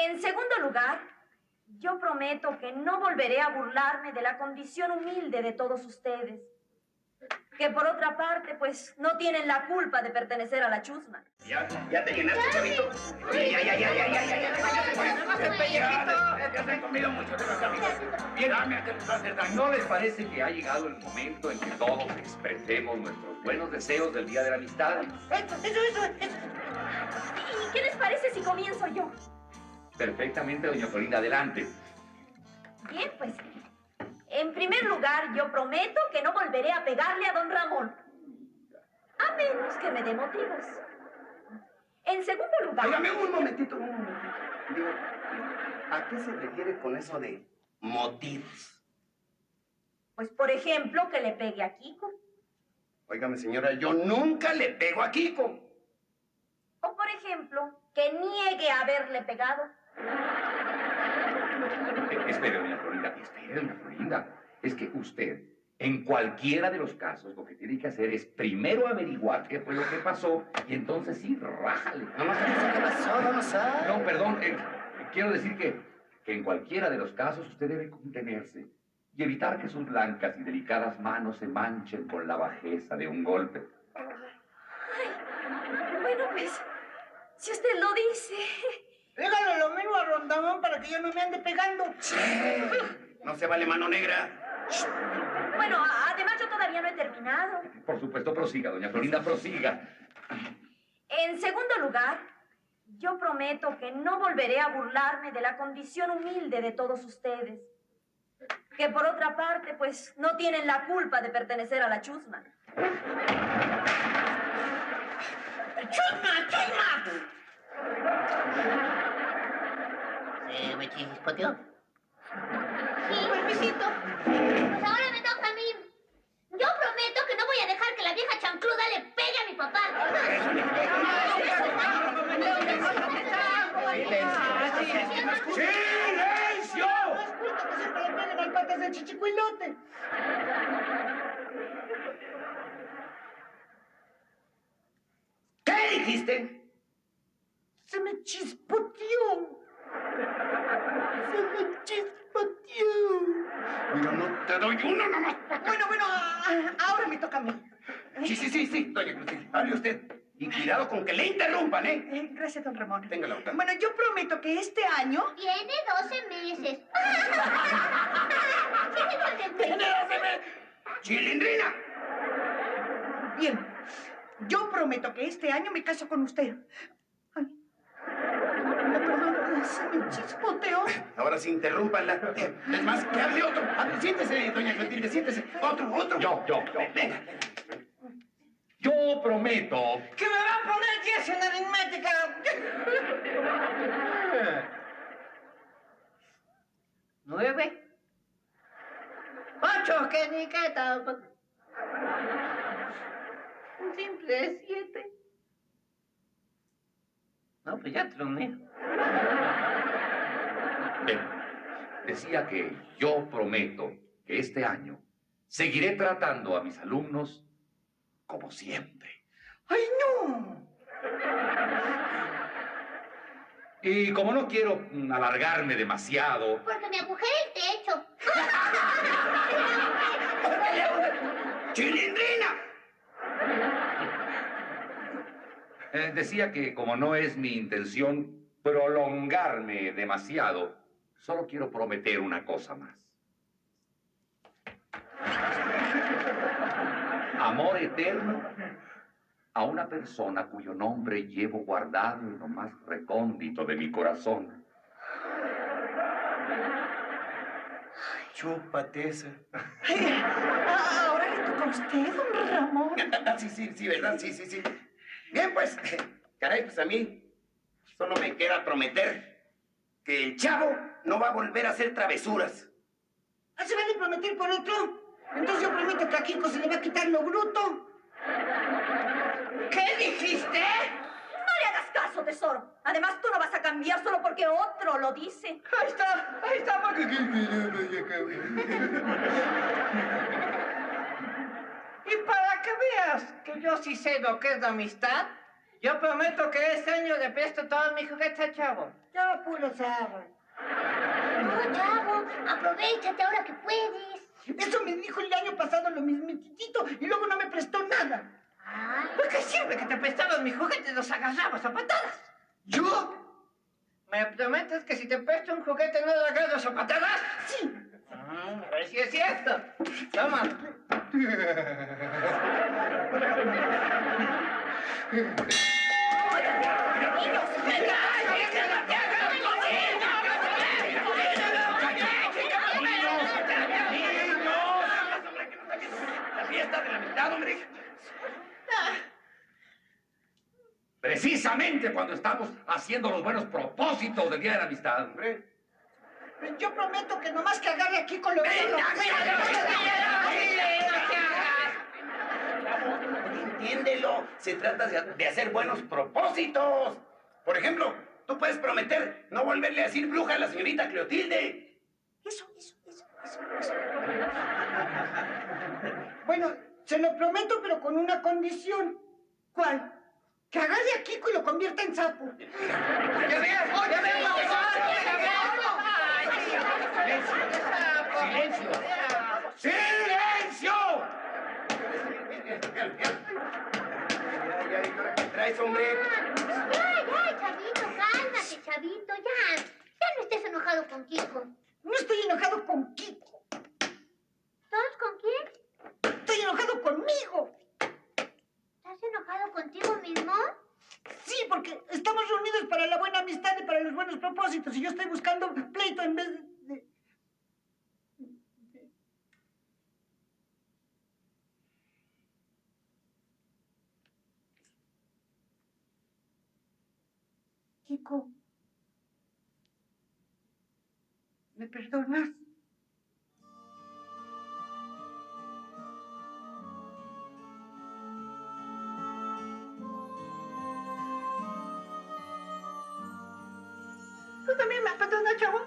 En segundo lugar, yo prometo que no volveré a burlarme de la condición humilde de todos ustedes. Que por otra parte, pues, no tienen la culpa de pertenecer a la chusma. ¿Ya te llenaste, chavito? Ya se han comido mucho de los amigos. Bien, ¿No les parece que ha llegado el momento en que todos expresemos nuestros buenos deseos del Día de la Amistad? Eso. ¿Y qué les parece si comienzo yo? Perfectamente, doña Florinda, adelante. Bien, pues, en primer lugar, yo prometo que no volveré a pegarle a don Ramón. A menos que me dé motivos. En segundo lugar... Óigame un momentito. Digo, ¿a qué se refiere con eso de motivos? Pues, por ejemplo, que le pegue a Kiko. Óigame, señora, yo nunca le pego a Kiko. O, por ejemplo, que niegue haberle pegado. Espere, doña Florinda. Es que usted, en cualquiera de los casos, lo que tiene que hacer es primero averiguar qué fue lo que pasó y entonces sí, rájale. ¿Qué pasó? No sabe. No, perdón, quiero decir que en cualquiera de los casos usted debe contenerse y evitar que sus blancas y delicadas manos se manchen con la bajeza de un golpe. Ay, bueno, pues, si usted lo dice... Pégale lo mismo a Rondamón para que yo no me ande pegando. Sí. No se vale mano negra. Bueno, además yo todavía no he terminado. Por supuesto, prosiga, doña Florinda, prosiga. En segundo lugar, yo prometo que no volveré a burlarme de la condición humilde de todos ustedes. Que por otra parte, pues, no tienen la culpa de pertenecer a la chusma. ¡Chusma! ¿Se me chispoteó? Sí, permisito. Pues ahora me toca a mí. Yo prometo que no voy a dejar que la vieja chancluda le pegue a mi papá. ¡Silencio! No es justo que siempre le peguen al patas del chichicuilote. ¿Qué dijiste? Se me chispoteó. Mira, no te doy uno nomás. Bueno, ahora me toca a mí. Sí, doña Clotilde. Hable usted. Y cuidado con que le interrumpan, ¿eh? Gracias, don Ramón. Tenga la otra. Bueno, yo prometo que este año... Tiene 12 meses. ¡Tiene 12 meses! ¡Chilindrina! Bien, yo prometo que este año me caso con usted. Ay, perdón, se me chispoteó. Ahora sí, interrúmpanla. Es más, que hable otro. Siéntese, doña Clotilde, siéntese. Otro. Yo. Venga. Yo prometo... ¡Que me va a poner 10 en aritmética! 9. 8, que ni qué tal. Un simple 7. No, pues ya troné. Decía que yo prometo que este año seguiré tratando a mis alumnos como siempre. ¡Ay, no! Y como no quiero alargarme demasiado... Porque me agujeré el techo. ¡Chilindrina! Decía que como no es mi intención prolongarme demasiado, solo quiero prometer una cosa más. Amor eterno a una persona cuyo nombre llevo guardado en lo más recóndito de mi corazón. Chúpate esa. Ahora le toca a usted, don Ramón. Sí, ¿verdad? Sí. Bien, pues, caray, pues a mí solo me queda prometer que el chavo no va a volver a hacer travesuras. ¿Se vale prometer por otro? Entonces yo prometo que a Kiko se le va a quitar lo bruto. ¿Qué dijiste? No le hagas caso, tesoro. Además, tú no vas a cambiar solo porque otro lo dice. Ahí está. Y para que veas que yo sí sé lo que es la amistad, yo prometo que este año le presto todos mis juguetes al chavo. Ya, puro Sara. No, chavo, aprovéchate ahora que puedes. Eso me dijo el año pasado lo mismitito y luego no me prestó nada. Ay, Porque siempre que te prestaban mis juguetes los agarrabas a patadas. ¿Yo? ¿Me prometes que si te presto un juguete no lo agarras a patadas? Sí. A ver si es cierto. Toma. La fiesta de la amistad, hombre. Precisamente cuando estamos haciendo los buenos propósitos del Día de la Amistad, hombre. Yo prometo que nomás que agarre aquí con lo que Entiéndelo, se trata de hacer buenos propósitos. Por ejemplo, tú puedes prometer no volverle a decir bruja a la señorita Cleotilde. Eso. Bueno, se lo prometo, pero con una condición. ¿Cuál? Que agarre a Kiko y lo convierta en sapo. ¡Ya veo! ¡Silencio! ¡Silencio! Ya, ¿qué traes, hombre? ya, chavito, cálmate, chavito, ya. Ya no estés enojado con Kiko. No estoy enojado con Kiko. ¿Todos con quién? Estoy enojado conmigo. ¿Estás enojado contigo mismo? Sí, porque estamos reunidos para la buena amistad y para los buenos propósitos. Y yo estoy buscando pleito en vez de... Kiko, ¿me perdonas? ¿Tú también me perdonas, chavo?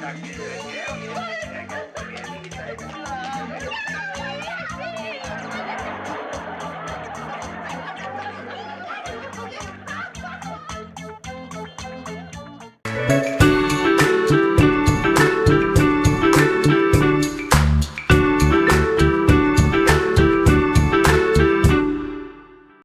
Aquí,